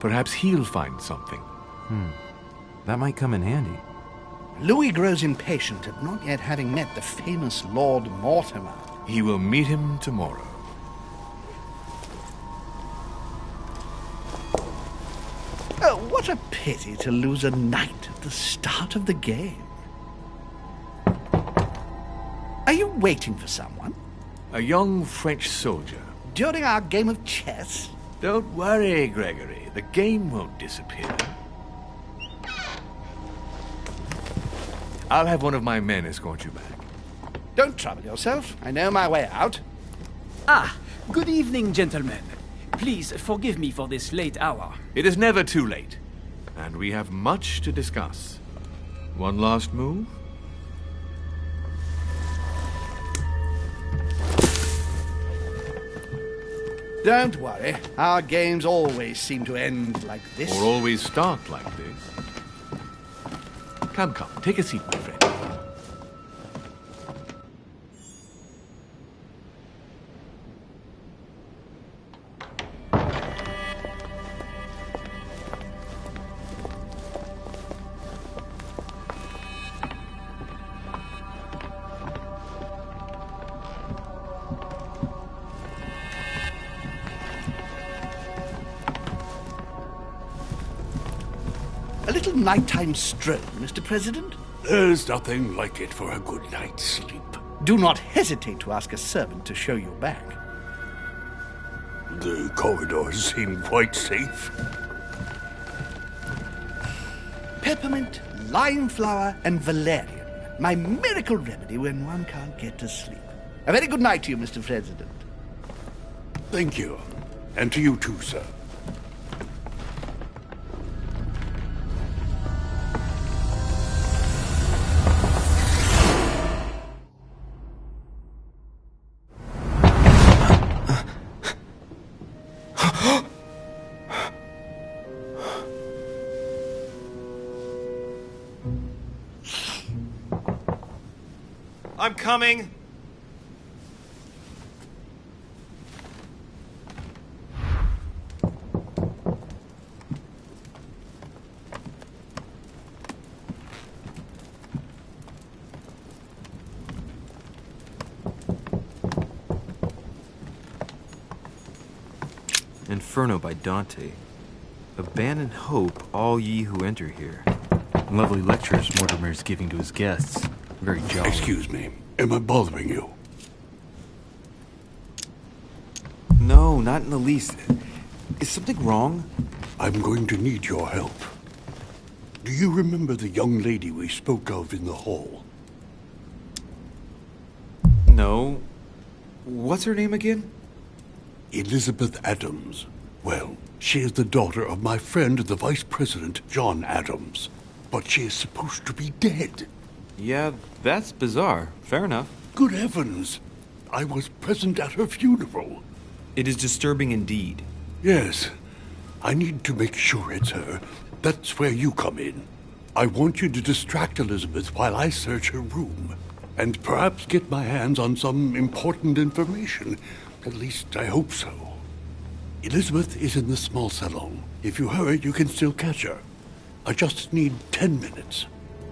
Perhaps he'll find something. That might come in handy. Louis grows impatient at not yet having met the famous Lord Mortimer. He will meet him tomorrow. Oh, what a pity to lose a knight at the start of the game. Are you waiting for someone? A young French soldier. During our game of chess? Don't worry, Gregory. The game won't disappear. I'll have one of my men escort you back. Don't trouble yourself. I know my way out. Ah, good evening, gentlemen. Please forgive me for this late hour. It is never too late, and we have much to discuss. One last move? Don't worry. Our games always seem to end like this. Or always start like this. Come, take a seat, my friend. A little nighttime stroll, Mr. President? There's nothing like it for a good night's sleep. Do not hesitate to ask a servant to show you back. The corridors seem quite safe. Peppermint, lime flower, and valerian. My miracle remedy when one can't get to sleep. A very good night to you, Mr. President. Thank you. And to you too, sir. I'm coming. Inferno by Dante. Abandon hope, all ye who enter here. Lovely lectures Mortimer's giving to his guests. Very jolly. Excuse me. Am I bothering you? No, not in the least. Is something wrong? I'm going to need your help. Do you remember the young lady we spoke of in the hall? No. What's her name again? Elizabeth Adams. Well, she is the daughter of my friend, the Vice President, John Adams. But she is supposed to be dead. Yeah, that's bizarre. Fair enough. Good heavens! I was present at her funeral. It is disturbing indeed. Yes. I need to make sure it's her. That's where you come in. I want you to distract Elizabeth while I search her room. And perhaps get my hands on some important information. At least, I hope so. Elizabeth is in the small salon. If you hurry, you can still catch her. I just need 10 minutes.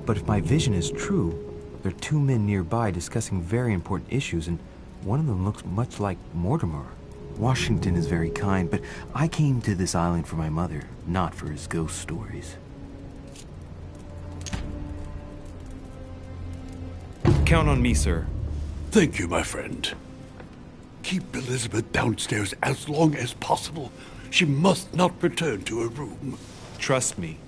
But if my vision is true, there are two men nearby discussing very important issues, and one of them looks much like Mortimer. Washington is very kind, but I came to this island for my mother, not for his ghost stories. Count on me, sir. Thank you, my friend. Keep Elizabeth downstairs as long as possible. She must not return to her room. Trust me.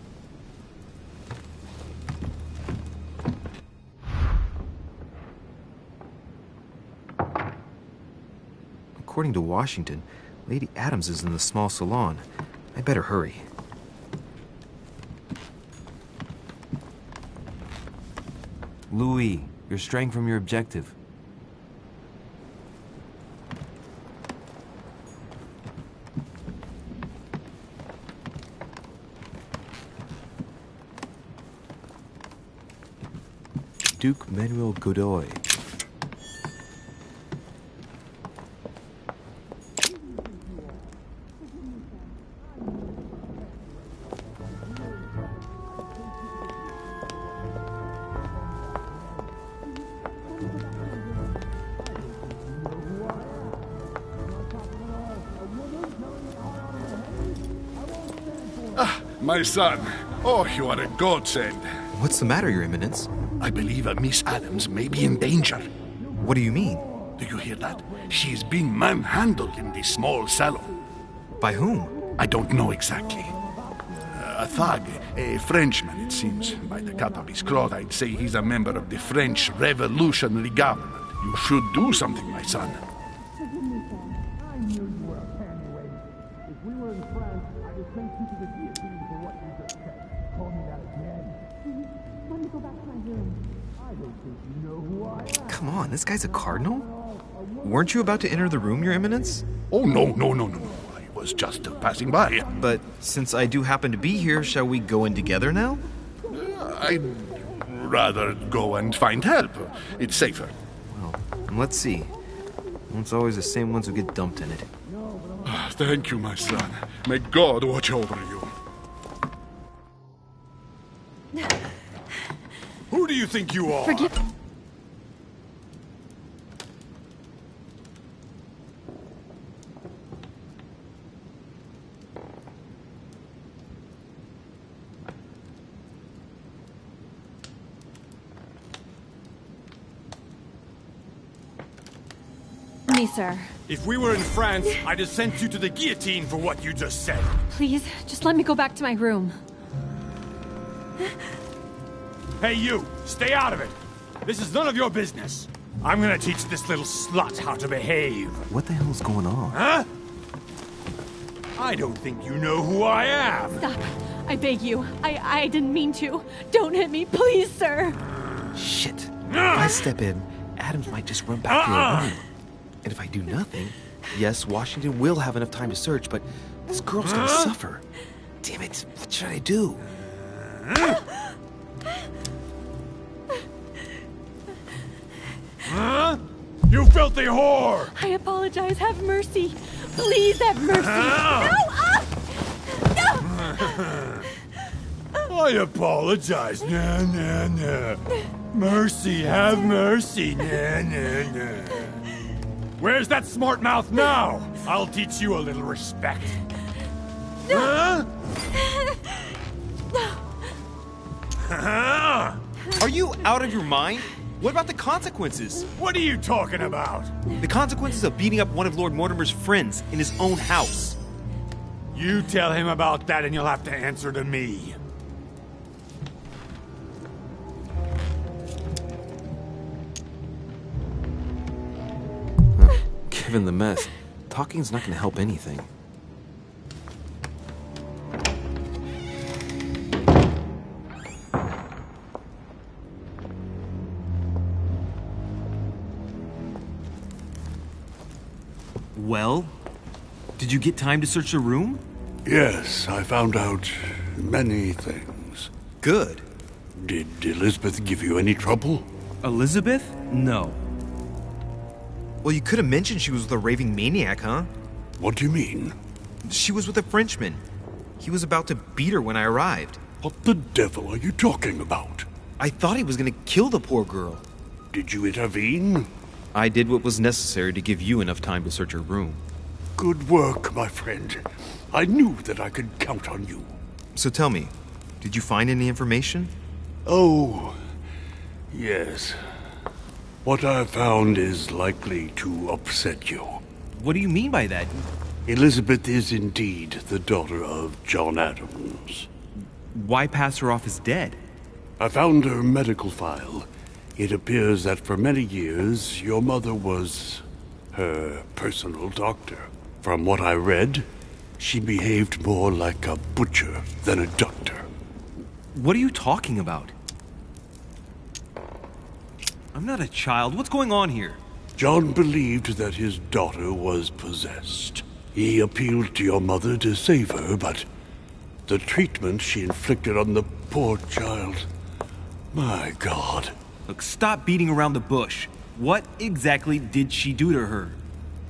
According to Washington, Lady Adams is in the small salon. I better hurry. Louis, you're straying from your objective. Duke Manuel Godoy. My son. Oh, you are a godsend. What's the matter, Your Eminence? I believe Miss Adams may be in danger. What do you mean? Do you hear that? She is being manhandled in this small salon. By whom? I don't know exactly. A thug, a Frenchman, it seems. By the cut of his cloth, I'd say he's a member of the French Revolutionary Government. You should do something, my son. Come on, this guy's a cardinal? Weren't you about to enter the room, Your Eminence? Oh, no. I was just passing by. But since I do happen to be here, shall we go in together now? I'd rather go and find help. It's safer. Well, let's see. It's always the same ones who get dumped in it. Thank you, my son. May God watch over you. Who do you think you are? Forgive... me, sir. If we were in France, I'd have sent you to the guillotine for what you just said. Please, just let me go back to my room. Hey, you! Stay out of it! This is none of your business. I'm gonna teach this little slut how to behave. What the hell's going on? Huh? I don't think you know who I am. Stop. I beg you. I didn't mean to. Don't hit me, please, sir. Shit. If I step in, Adams might just run back to her room. And if I do nothing, yes, Washington will have enough time to search, but this girl's gonna suffer. Damn it, what should I do? Huh? You filthy whore! I apologize. Have mercy. Please have mercy. No! I apologize. Nah. Mercy, have mercy. Nah. Where's that smart mouth now? I'll teach you a little respect. Huh? Are you out of your mind? What about the consequences? What are you talking about? The consequences of beating up one of Lord Mortimer's friends in his own house. You tell him about that and you'll have to answer to me. Given the mess, talking's not going to help anything. Well, did you get time to search the room? Yes, I found out many things. Good. Did Elizabeth give you any trouble? Elizabeth? No. Well, you could have mentioned she was with a raving maniac, huh? What do you mean? She was with a Frenchman. He was about to beat her when I arrived. What the devil are you talking about? I thought he was going to kill the poor girl. Did you intervene? I did what was necessary to give you enough time to search her room. Good work, my friend. I knew that I could count on you. So tell me, did you find any information? Oh, yes. What I found is likely to upset you. What do you mean by that? Elizabeth is indeed the daughter of John Adams. Why pass her off as dead? I found her medical file. It appears that for many years, your mother was her personal doctor. From what I read, she behaved more like a butcher than a doctor. What are you talking about? I'm not a child. What's going on here? John believed that his daughter was possessed. He appealed to your mother to save her, but the treatment she inflicted on the poor child... My God. Look, stop beating around the bush. What exactly did she do to her?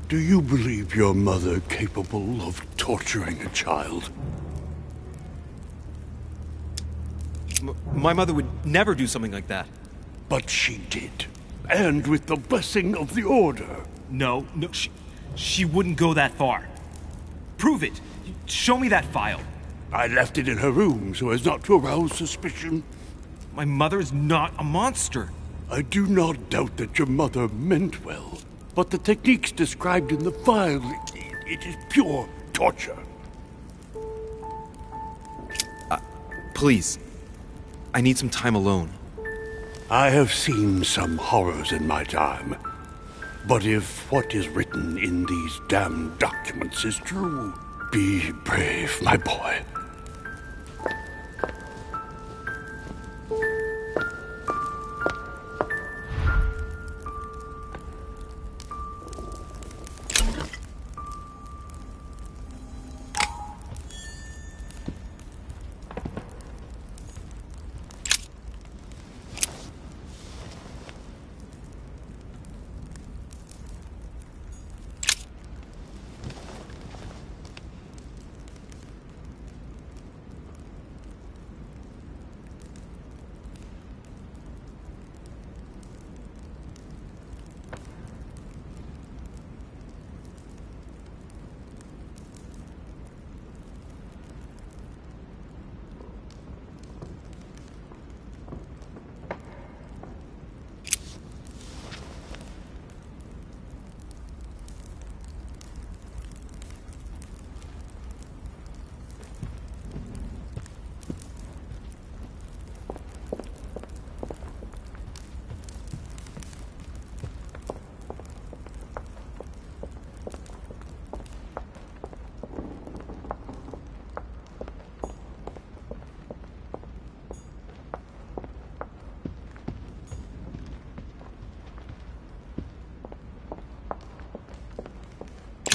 Do you believe your mother capable of torturing a child? My mother would never do something like that. But she did. And with the blessing of the Order. No, she wouldn't go that far. Prove it. Show me that file. I left it in her room so as not to arouse suspicion. My mother is not a monster. I do not doubt that your mother meant well, but the techniques described in the file, it is pure torture. Please, I need some time alone. I have seen some horrors in my time, but if what is written in these damned documents is true, be brave, my boy.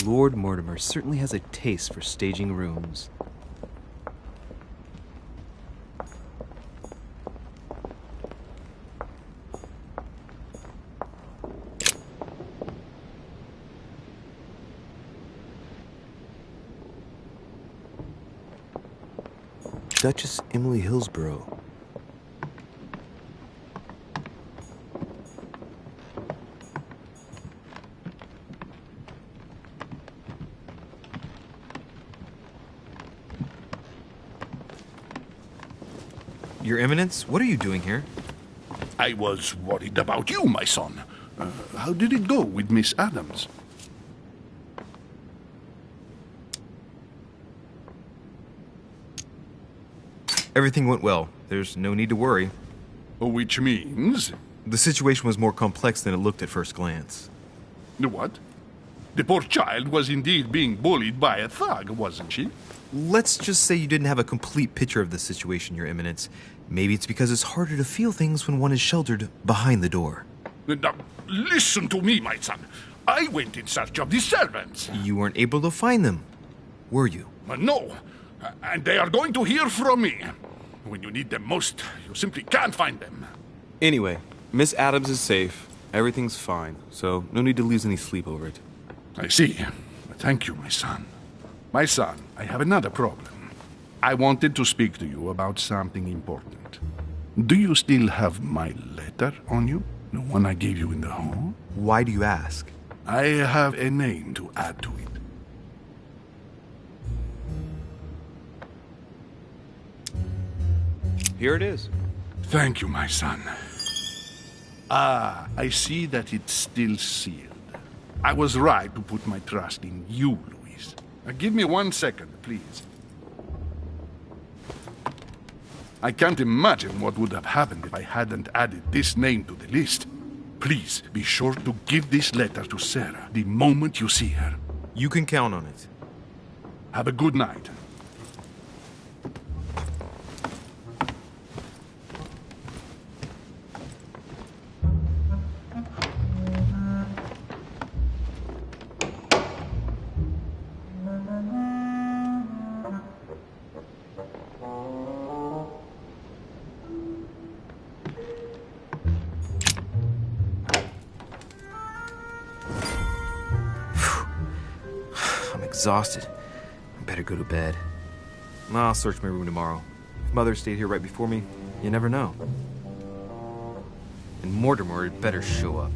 Lord Mortimer certainly has a taste for staging rooms. Duchess Emily Hillsborough. Your Eminence, what are you doing here? I was worried about you, my son. How did it go with Miss Adams? Everything went well. There's no need to worry. Which means... The situation was more complex than it looked at first glance. What? The poor child was indeed being bullied by a thug, wasn't she? Let's just say you didn't have a complete picture of the situation, Your Eminence. Maybe it's because it's harder to feel things when one is sheltered behind the door. Now, listen to me, my son. I went in search of the servants. You weren't able to find them, were you? No, and they are going to hear from me. When you need them most, you simply can't find them. Anyway, Miss Adams is safe. Everything's fine, so no need to lose any sleep over it. I see. Thank you, my son. My son, I have another problem. I wanted to speak to you about something important. Do you still have my letter on you? The one I gave you in the hall? Why do you ask? I have a name to add to it. Here it is. Thank you, my son. Ah, I see that it's still sealed. I was right to put my trust in you, Louise. Give me 1 second, please. I can't imagine what would have happened if I hadn't added this name to the list. Please be sure to give this letter to Sarah the moment you see her. You can count on it. Have a good night. Exhausted. I better go to bed. I'll search my room tomorrow. If Mother stayed here right before me, you never know. And Mortimer had better show up.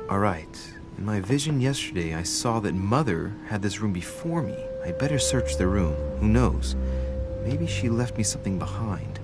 Alright. In my vision yesterday, I saw that Mother had this room before me. I'd better search the room. Who knows? Maybe she left me something behind.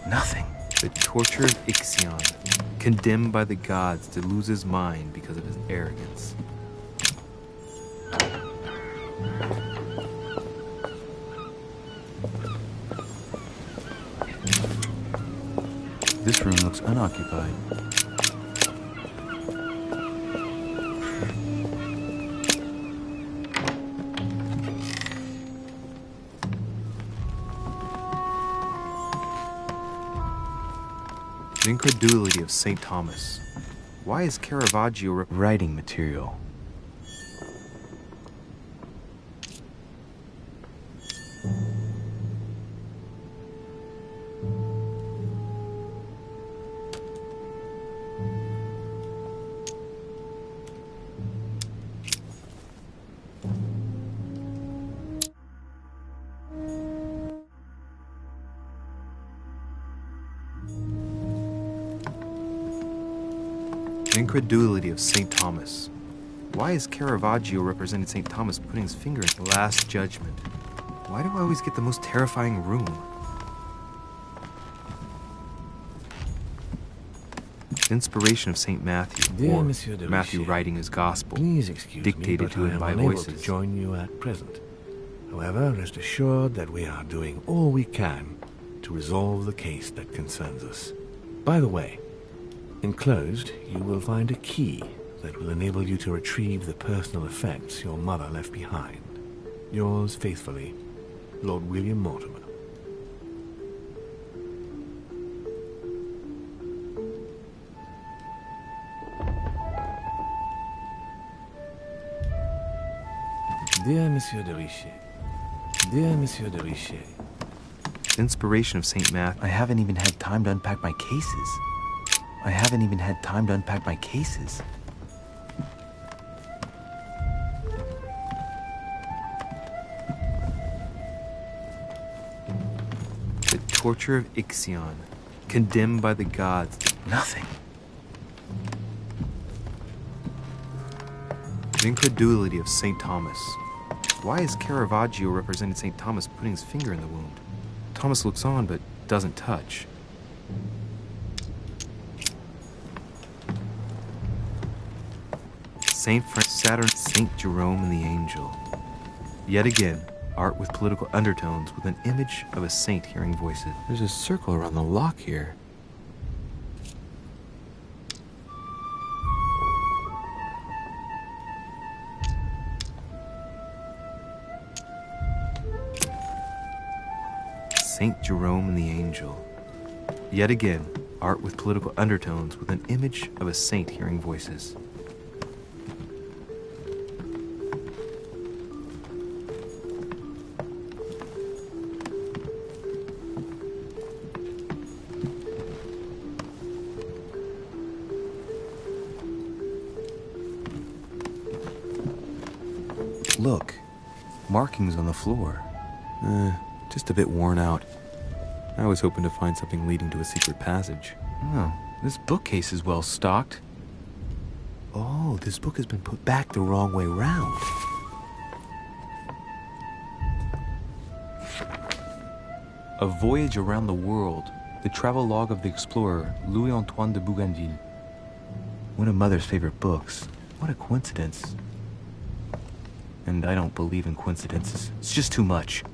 Nothing. The torture of Ixion, condemned by the gods to lose his mind because of his arrogance. This room looks unoccupied. The incredulity of St. Thomas. Why is Caravaggio writing material? The incredulity of St. Thomas. Why is Caravaggio representing St. Thomas putting his finger in the Last Judgment? Why do I always get the most terrifying room? The inspiration of St. Matthew, Dear or Monsieur de Matthew Richet, writing his gospel, please excuse dictated me, but to I him am by unable voices. to join you at present. However, rest assured that we are doing all we can to resolve the case that concerns us. By the way, enclosed, you will find a key that will enable you to retrieve the personal effects your mother left behind. Yours faithfully, Lord William Mortimer. Dear Monsieur de Richet, dear Monsieur de Richet, The inspiration of St. Matthew. I haven't even had time to unpack my cases. I haven't even had time to unpack my cases. The torture of Ixion, condemned by the gods. Nothing. The incredulity of St. Thomas. Why is Caravaggio representing St. Thomas putting his finger in the wound? Thomas looks on but doesn't touch. Saturn, St. Jerome and the Angel. Yet again, art with political undertones with an image of a saint hearing voices. There's a circle around the lock here. St. Jerome and the Angel. Yet again, art with political undertones with an image of a saint hearing voices. Look, markings on the floor. Just a bit worn out. I was hoping to find something leading to a secret passage. Oh, this bookcase is well stocked. Oh, this book has been put back the wrong way round. A Voyage Around the World, the travelogue of the explorer Louis-Antoine de Bougainville. One of Mother's favorite books. What a coincidence. And I don't believe in coincidences. It's just too much.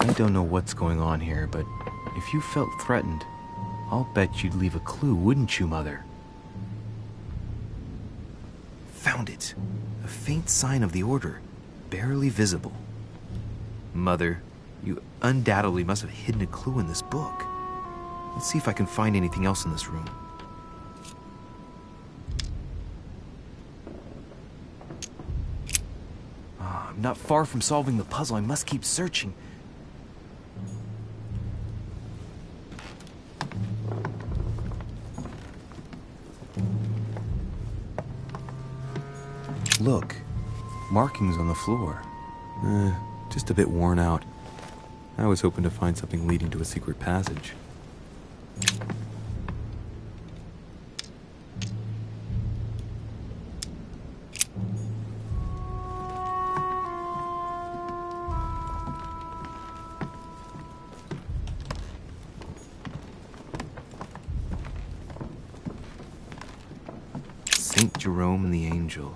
I don't know what's going on here, but if you felt threatened, I'll bet you'd leave a clue, wouldn't you, Mother? Found it. A faint sign of the Order, barely visible. Mother, you undoubtedly must have hidden a clue in this book. Let's see if I can find anything else in this room. I'm not far from solving the puzzle. I must keep searching. Look, markings on the floor. Just a bit worn out. I was hoping to find something leading to a secret passage. Saint Jerome and the Angel.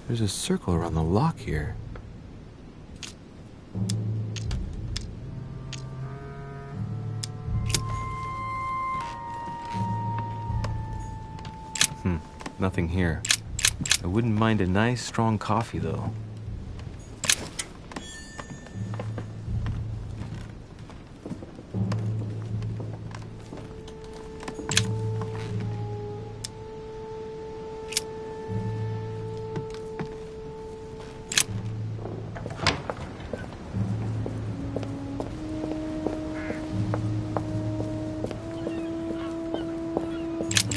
There's a circle around the lock here. Nothing here. I wouldn't mind a nice, strong coffee, though.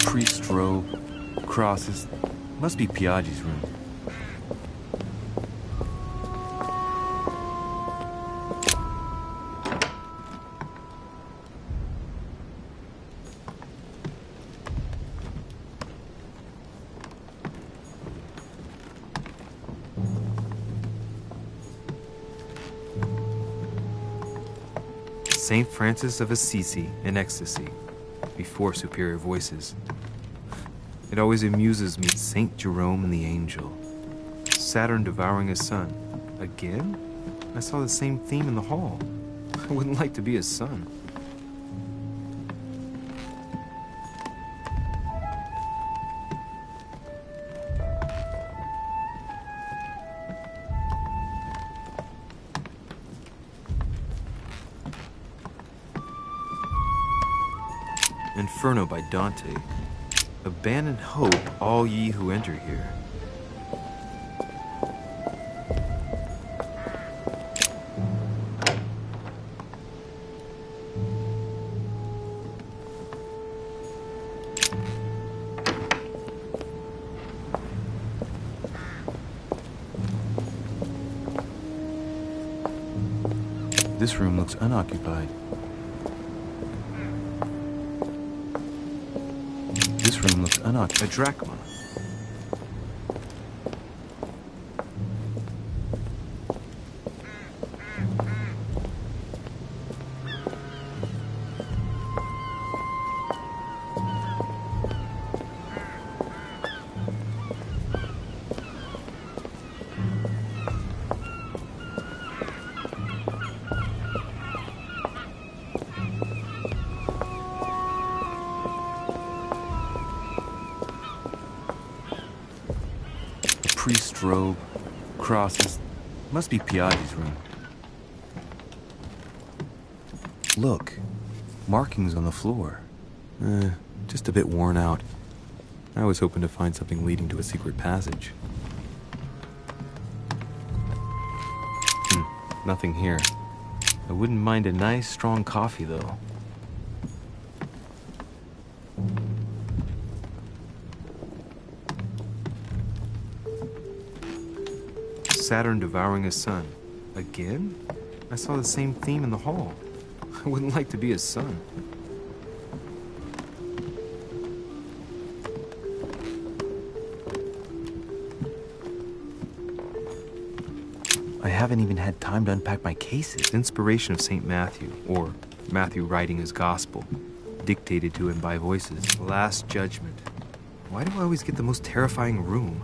Priest's robe, crosses. Must be Piaggi's room. Saint Francis of Assisi in ecstasy, before superior voices. It always amuses me. Saint Jerome and the Angel. Saturn devouring his son. Again? I saw the same theme in the hall. I wouldn't like to be his son. Inferno by Dante. Abandon hope, all ye who enter here. This room looks unoccupied. This room looks unoccupied. A drachma. Priest's robe, crosses. Must be Piaggi's room. Look, markings on the floor. Just a bit worn out. I was hoping to find something leading to a secret passage. Nothing here. I wouldn't mind a nice, strong coffee, though. Saturn devouring his son. Again? I saw the same theme in the hall. I wouldn't like to be his son. I haven't even had time to unpack my cases. Inspiration of St. Matthew, or Matthew writing his gospel, dictated to him by voices. Last Judgment. Why do I always get the most terrifying room?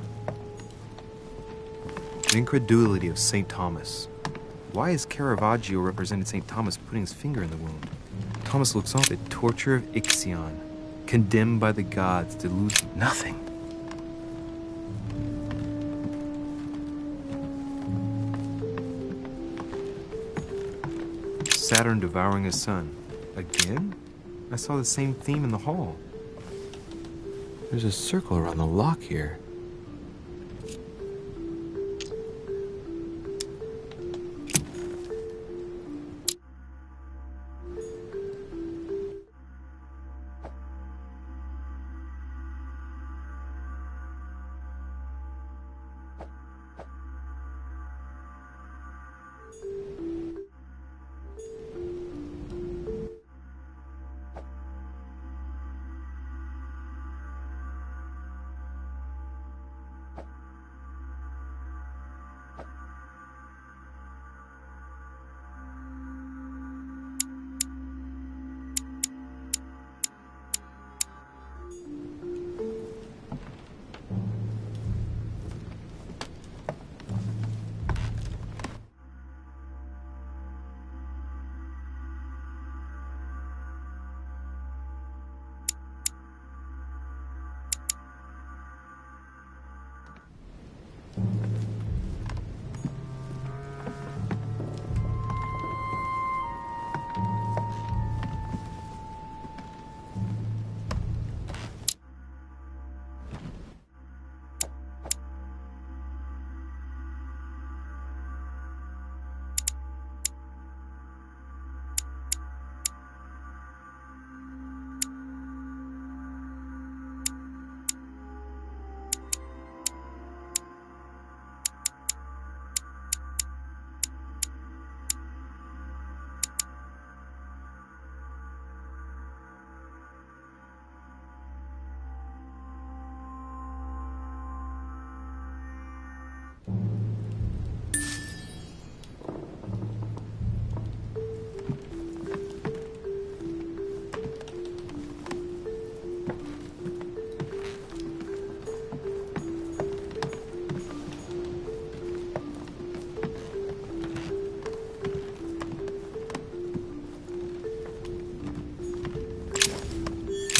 Incredulity of St. Thomas. Why is Caravaggio represented St. Thomas putting his finger in the wound? Thomas looks on. The torture of Ixion. condemned by the gods to lose nothing. Saturn devouring his son. Again? I saw the same theme in the hall. There's a circle around the lock here.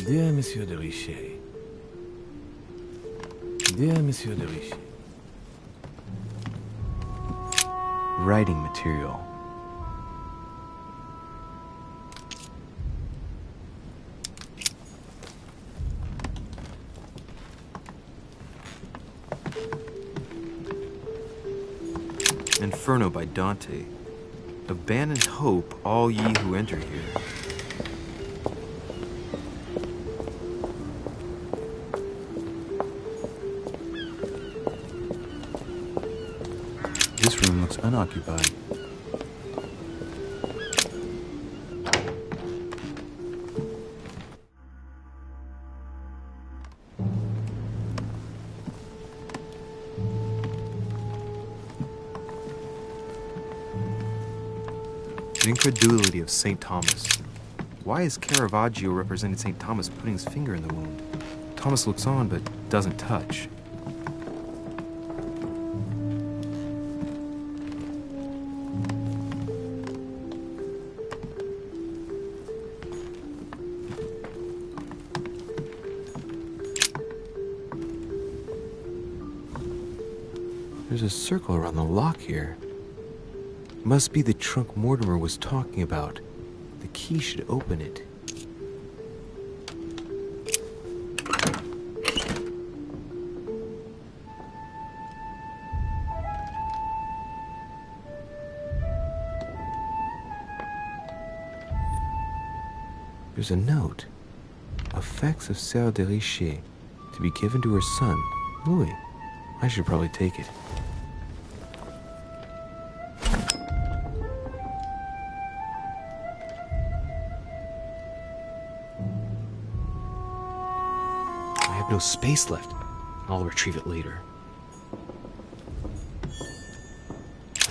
Dear Monsieur de Richet. Dear Monsieur de Richet. Writing material. Inferno by Dante. Abandon hope, all ye who enter here. This room looks unoccupied. The incredulity of St. Thomas. Why is Caravaggio representing St. Thomas putting his finger in the wound? Thomas looks on but doesn't touch. There's a circle around the lock here. Must be the trunk Mortimer was talking about. The key should open it. There's a note. Effects of Sœur de Richet, to be given to her son, Louis. I should probably take it. I have no space left. I'll retrieve it later.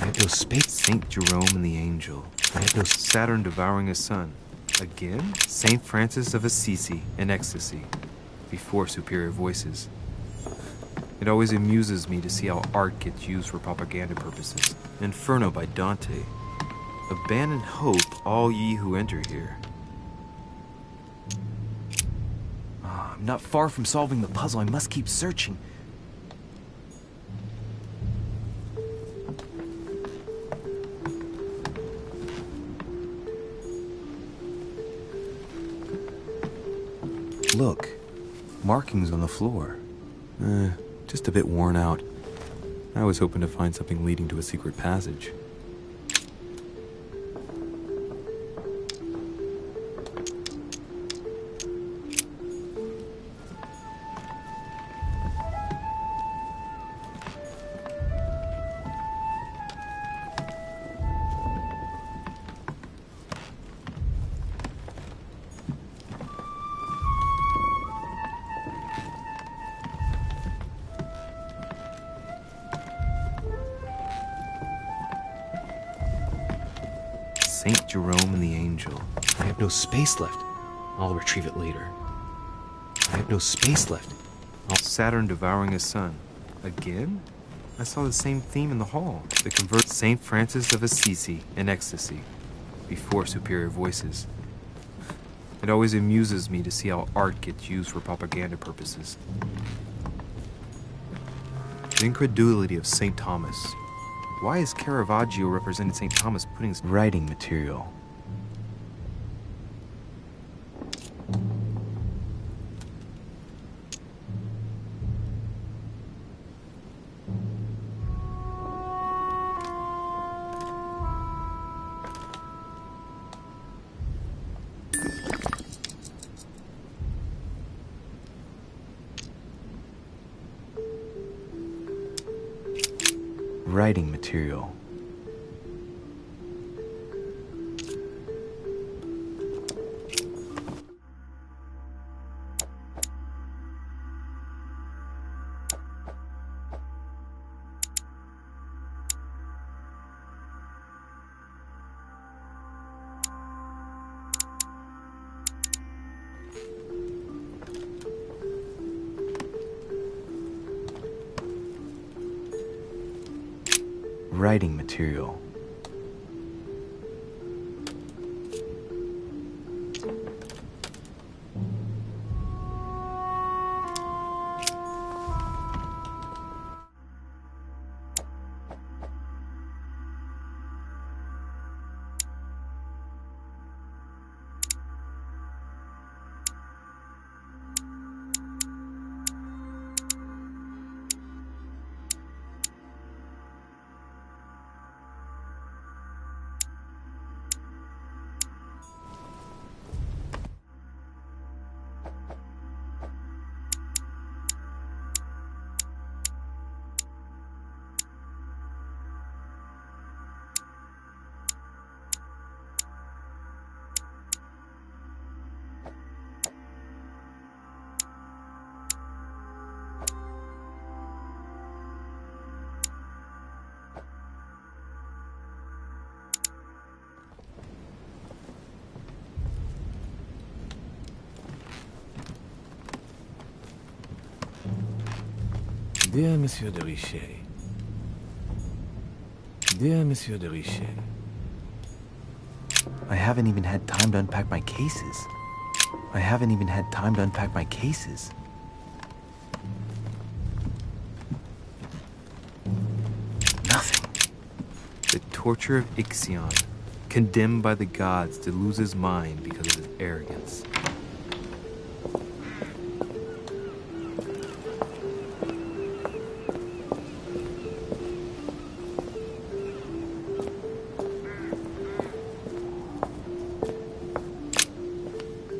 I have no space. Saint Jerome and the Angel. I have no Saturn devouring his son. Again? Saint Francis of Assisi in ecstasy. Before superior voices. It always amuses me to see how art gets used for propaganda purposes. Inferno by Dante. Abandon hope, all ye who enter here. I'm not far from solving the puzzle. I must keep searching. Look, markings on the floor. Just a bit worn out. I was hoping to find something leading to a secret passage. Saint Jerome and the Angel. I have no space left. I'll retrieve it later. I have no space left. Saturn devouring his sun. Again? I saw the same theme in the hall. The convert Saint Francis of Assisi in ecstasy before superior voices. It always amuses me to see how art gets used for propaganda purposes. The incredulity of St. Thomas. Why is Caravaggio representing St. Thomas putting his writing material? Writing material. Writing material. Dear Monsieur de Richet. Dear Monsieur de Richet. I haven't even had time to unpack my cases. I haven't even had time to unpack my cases. Nothing. The torture of Ixion, condemned by the gods to lose his mind because of his arrogance.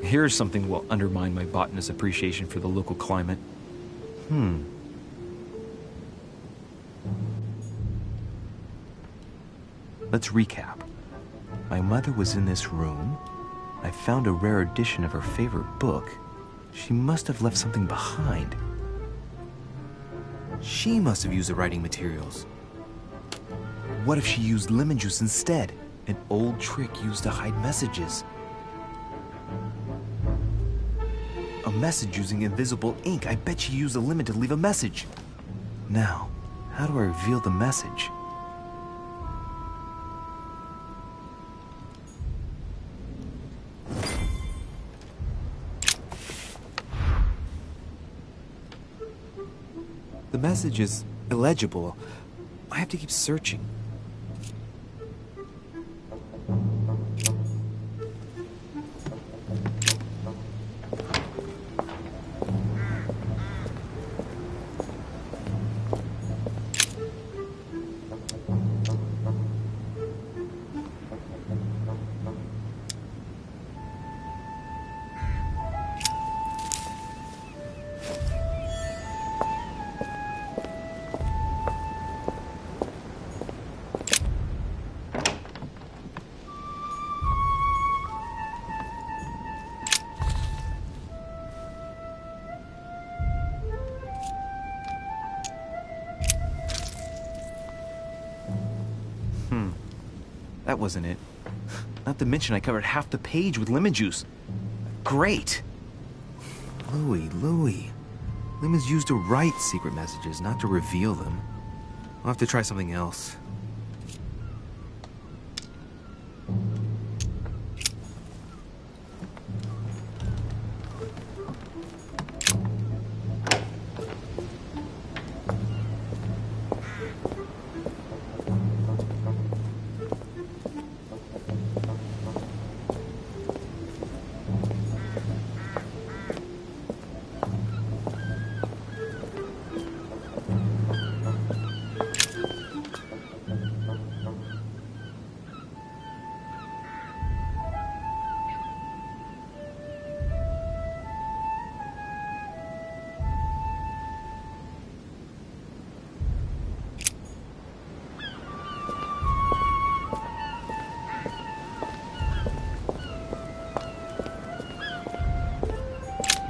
Here's something that will undermine my botanist's appreciation for the local climate. Let's recap. My mother was in this room. I found a rare edition of her favorite book. She must have left something behind. She must have used the writing materials. What if she used lemon juice instead? An old trick used to hide messages. A message using invisible ink. I bet she used a lemon to leave a message. Now, how do I reveal the message? The message is illegible. I have to keep searching. That wasn't it. Not to mention I covered half the page with lemon juice. Great! Louis. Lemon's used to write secret messages, not to reveal them. I'll have to try something else.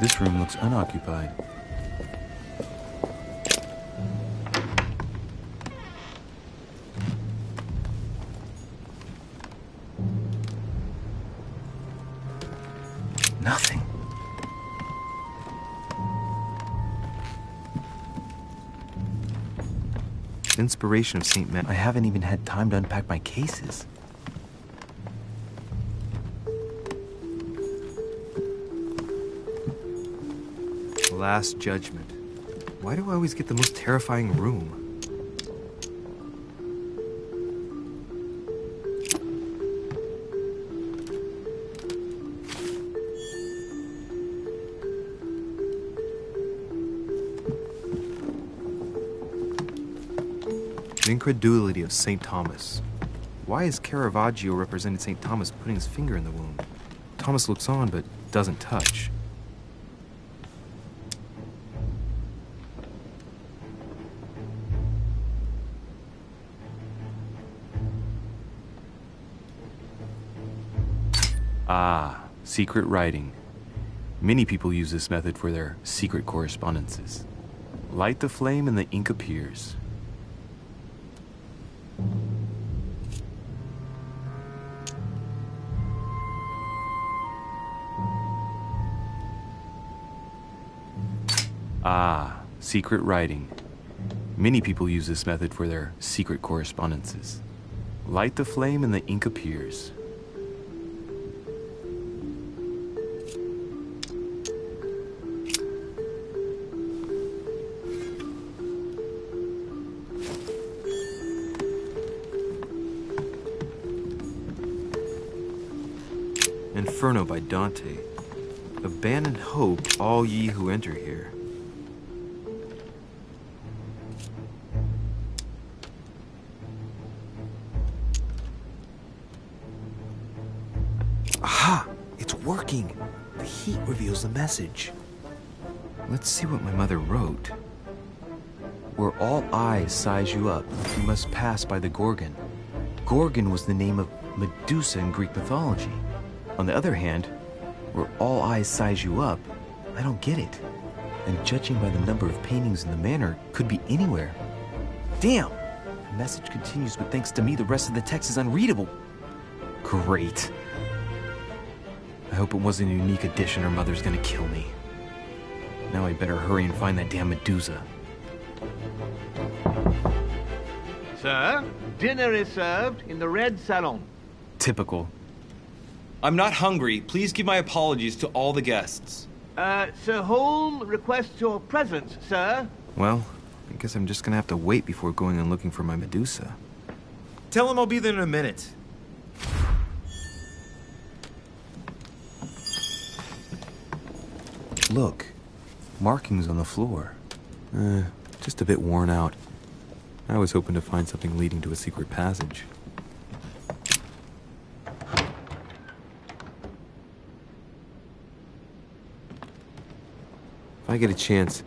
This room looks unoccupied. Nothing. Inspiration of St. Matt. I haven't even had time to unpack my cases. Last Judgment. Why do I always get the most terrifying room? The incredulity of St. Thomas. Why is Caravaggio representing St. Thomas putting his finger in the wound? Thomas looks on but doesn't touch. Ah, secret writing. Many people use this method for their secret correspondences. Light the flame and the ink appears. Ah, secret writing. Many people use this method for their secret correspondences. Light the flame and the ink appears. Inferno by Dante. Abandon hope, all ye who enter here. Aha! It's working! The heat reveals the message. Let's see what my mother wrote. Where all eyes size you up, you must pass by the Gorgon. Gorgon was the name of Medusa in Greek mythology. On the other hand, where all eyes size you up, I don't get it. And judging by the number of paintings in the manor, could be anywhere. Damn! The message continues, but thanks to me, the rest of the text is unreadable. Great. I hope it wasn't a unique edition or Mother's gonna kill me. Now I better hurry and find that damn Medusa. Sir, dinner is served in the Red Salon. Typical. I'm not hungry. Please give my apologies to all the guests. Sir Holm requests your presence, sir. Well, I guess I'm just gonna have to wait before going and looking for my Medusa. Tell him I'll be there in a minute. Look, markings on the floor. Just a bit worn out. I was hoping to find something leading to a secret passage. If I get a chance,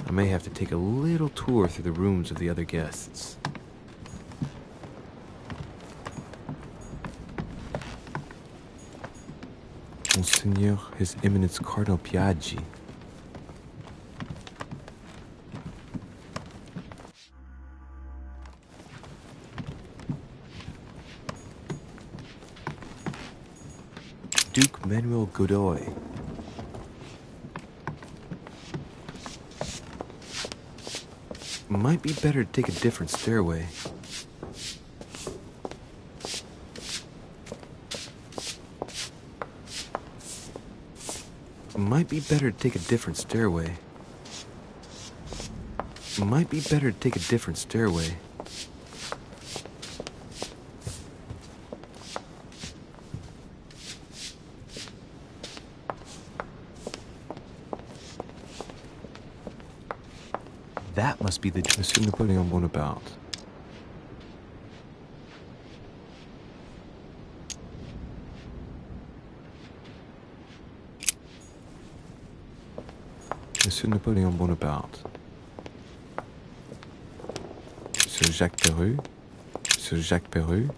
I may have to take a little tour through the rooms of the other guests. Monseigneur, His Eminence Cardinal Piaggi. Duke Manuel Godoy. Might be better to take a different stairway. Might be better to take a different stairway. Might be better to take a different stairway. That must be the Monsieur Napoleon Bonaparte. Monsieur Napoleon Bonaparte. Monsieur Jacques Perru. Monsieur Jacques Perru.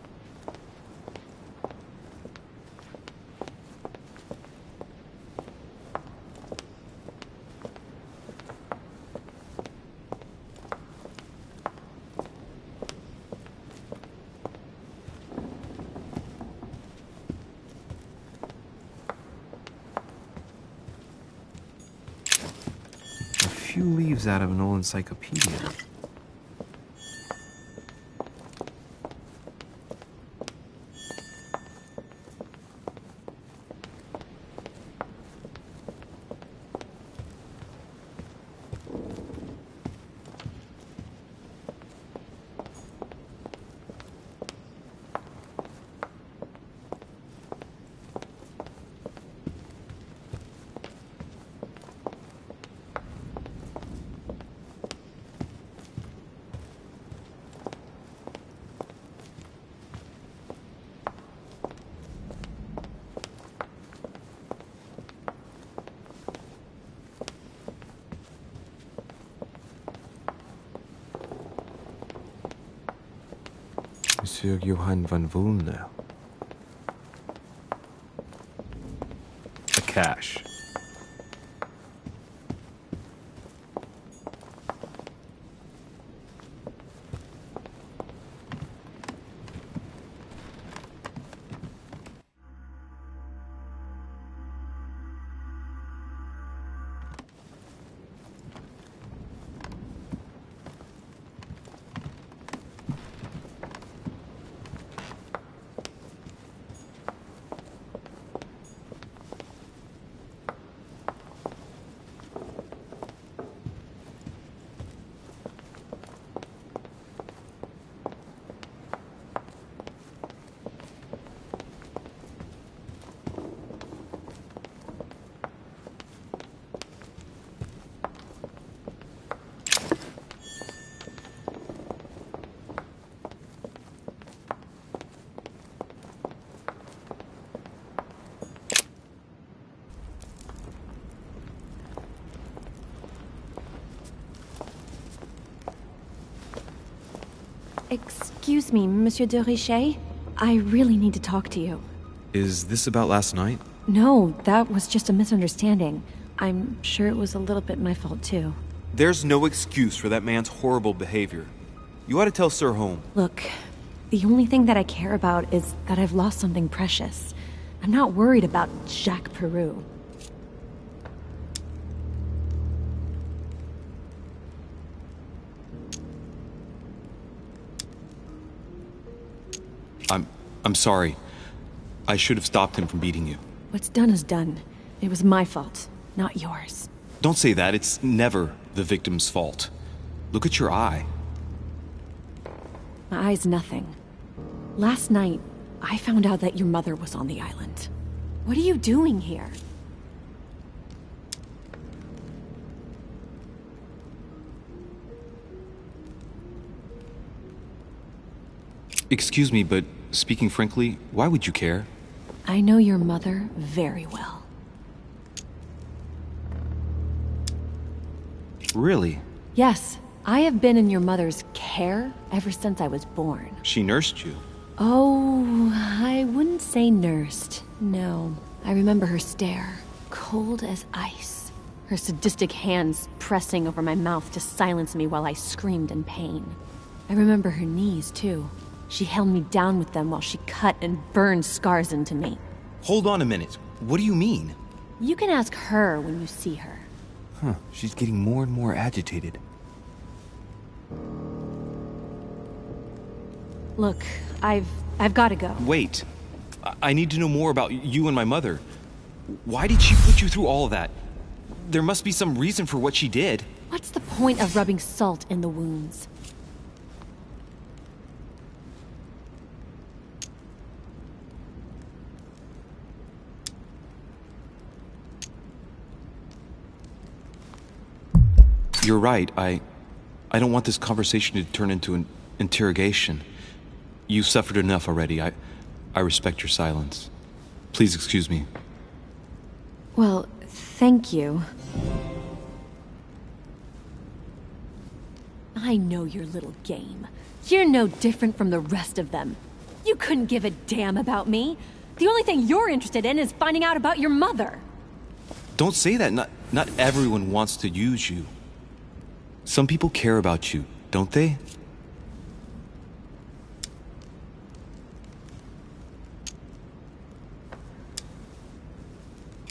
Few leaves out of an old encyclopedia. Monsieur Johann van Vulner. A cache. Excuse me, Monsieur de Richet? I really need to talk to you. Is this about last night? No, that was just a misunderstanding. I'm sure it was a little bit my fault, too. There's no excuse for that man's horrible behavior. You ought to tell Sir Holm. Look, the only thing that I care about is that I've lost something precious. I'm not worried about Jacques Peru. I'm sorry. I should have stopped him from beating you. What's done is done. It was my fault, not yours. Don't say that. It's never the victim's fault. Look at your eye. My eye's nothing. Last night, I found out that your mother was on the island. What are you doing here? Excuse me, but speaking frankly, why would you care? I know your mother very well. Really? Yes, I have been in your mother's care ever since I was born. She nursed you. Oh, I wouldn't say nursed. No. I remember her stare, cold as ice. Her sadistic hands pressing over my mouth to silence me while I screamed in pain. I remember her knees, too. She held me down with them while she cut and burned scars into me. Hold on a minute. What do you mean? You can ask her when you see her. Huh, she's getting more and more agitated. Look, I've got to go. Wait. I need to know more about you and my mother. Why did she put you through all of that? There must be some reason for what she did. What's the point of rubbing salt in the wounds? You're right. I don't want this conversation to turn into an interrogation. You've suffered enough already. I respect your silence. Please excuse me. Well, thank you. I know your little game. You're no different from the rest of them. You couldn't give a damn about me. The only thing you're interested in is finding out about your mother. Don't say that. Not everyone wants to use you. Some people care about you, don't they?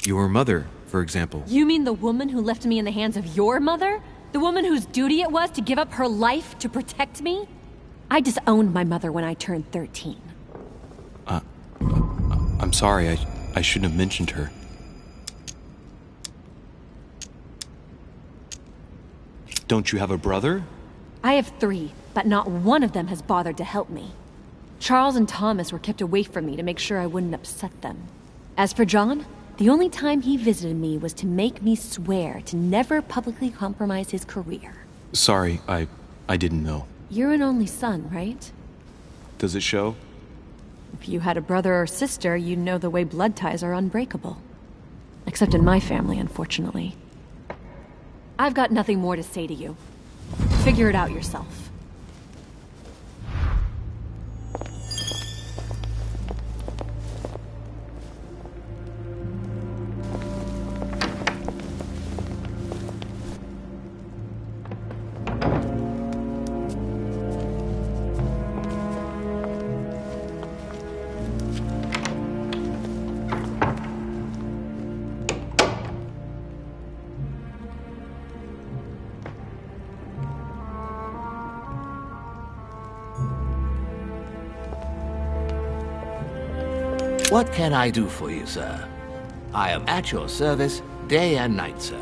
Your mother, for example. You mean the woman who left me in the hands of your mother? The woman whose duty it was to give up her life to protect me? I disowned my mother when I turned 13. I'm sorry. I shouldn't have mentioned her. Don't you have a brother? I have 3, but not one of them has bothered to help me. Charles and Thomas were kept away from me to make sure I wouldn't upset them. As for John, the only time he visited me was to make me swear to never publicly compromise his career. Sorry, I didn't know. You're an only son, right? Does it show? If you had a brother or sister, you'd know the way blood ties are unbreakable. Except in my family, unfortunately. I've got nothing more to say to you. Figure it out yourself. What can I do for you, sir? I am at your service day and night, sir.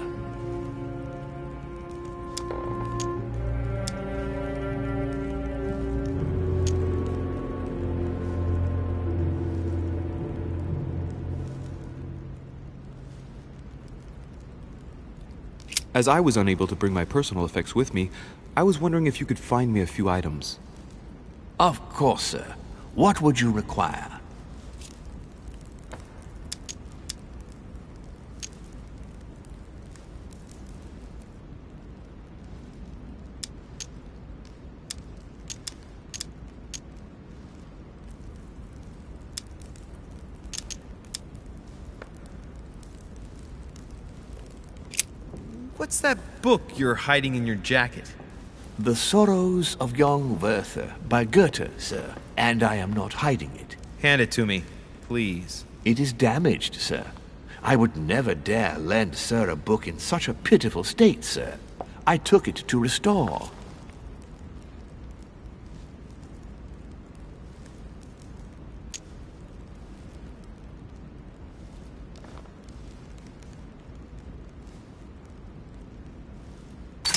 As I was unable to bring my personal effects with me, I was wondering if you could find me a few items. Of course, sir. What would you require? What's that book you're hiding in your jacket? The Sorrows of Young Werther by Goethe, sir. And I am not hiding it. Hand it to me, please. It is damaged, sir. I would never dare lend sir a book in such a pitiful state, sir. I took it to restore.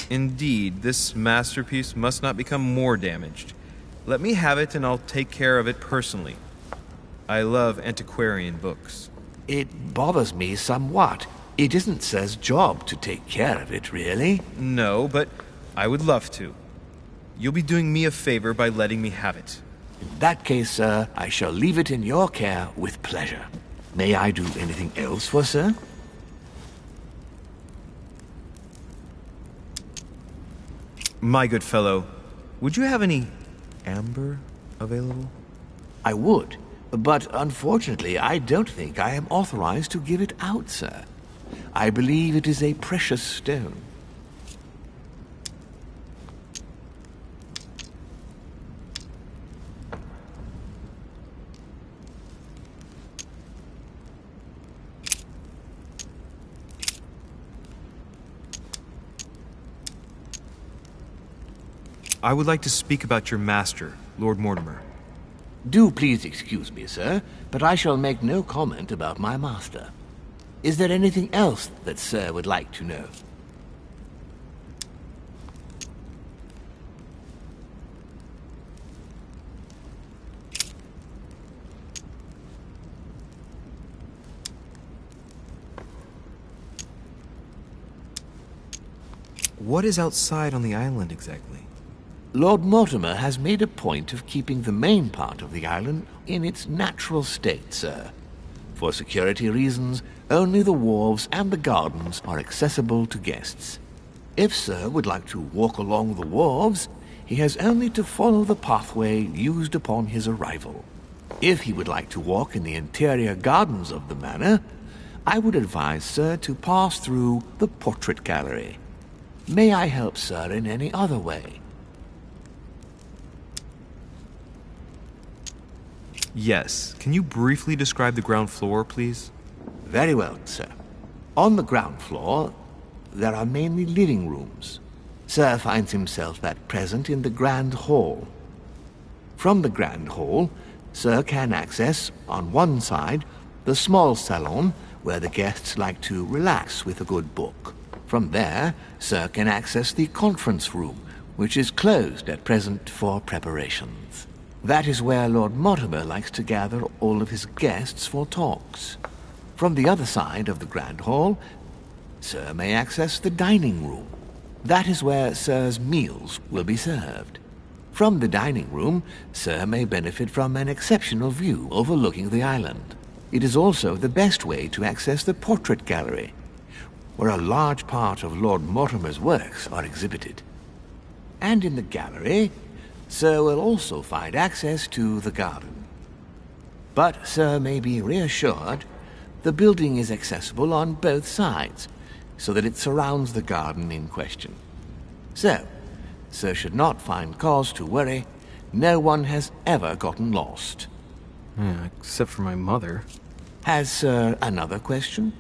Indeed, this masterpiece must not become more damaged. Let me have it and I'll take care of it personally. I love antiquarian books. It bothers me somewhat. It isn't Sir's job to take care of it, really. No, but I would love to. You'll be doing me a favor by letting me have it. In that case, sir, I shall leave it in your care with pleasure. May I do anything else for Sir? My good fellow, would you have any amber available? I would, but unfortunately I don't think I am authorized to give it out, sir. I believe it is a precious stone. I would like to speak about your master, Lord Mortimer. Do please excuse me, sir, but I shall make no comment about my master. Is there anything else that Sir would like to know? What is outside on the island exactly? Lord Mortimer has made a point of keeping the main part of the island in its natural state, sir. For security reasons, only the wharves and the gardens are accessible to guests. If Sir would like to walk along the wharves, he has only to follow the pathway used upon his arrival. If he would like to walk in the interior gardens of the manor, I would advise Sir to pass through the portrait gallery. May I help Sir in any other way? Yes. Can you briefly describe the ground floor, please? Very well, sir. On the ground floor, there are mainly living rooms. Sir finds himself at present in the Grand Hall. From the Grand Hall, Sir can access, on one side, the small salon, where the guests like to relax with a good book. From there, Sir can access the conference room, which is closed at present for preparations. That is where Lord Mortimer likes to gather all of his guests for talks. From the other side of the Grand Hall, Sir may access the dining room. That is where Sir's meals will be served. From the dining room, Sir may benefit from an exceptional view overlooking the island. It is also the best way to access the portrait gallery, where a large part of Lord Mortimer's works are exhibited. And in the gallery, Sir will also find access to the garden. But Sir may be reassured the building is accessible on both sides, so that it surrounds the garden in question. So, Sir should not find cause to worry. No one has ever gotten lost. Yeah, except for my mother. Has Sir another question?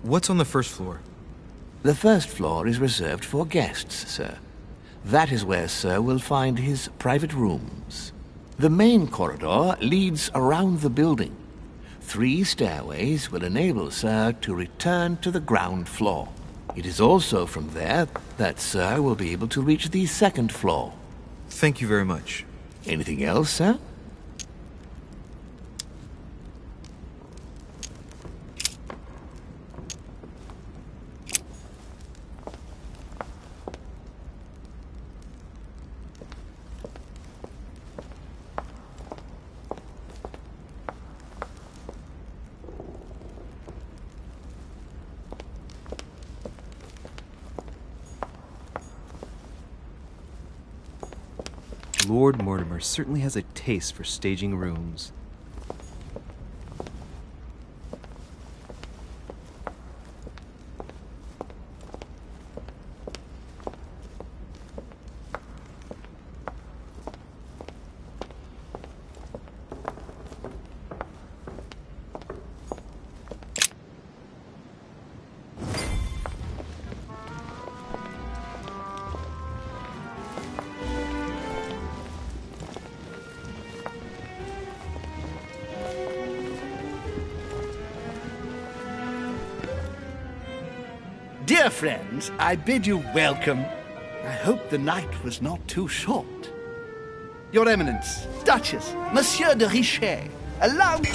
What's on the first floor? The first floor is reserved for guests, sir. That is where Sir will find his private rooms. The main corridor leads around the building. 3 stairways will enable Sir to return to the ground floor. It is also from there that Sir will be able to reach the second floor. Thank you very much. Anything else, sir? Lord Mortimer certainly has a taste for staging rooms. Dear friends, I bid you welcome. I hope the night was not too short. Your Eminence, Duchess, Monsieur de Richet, allow me...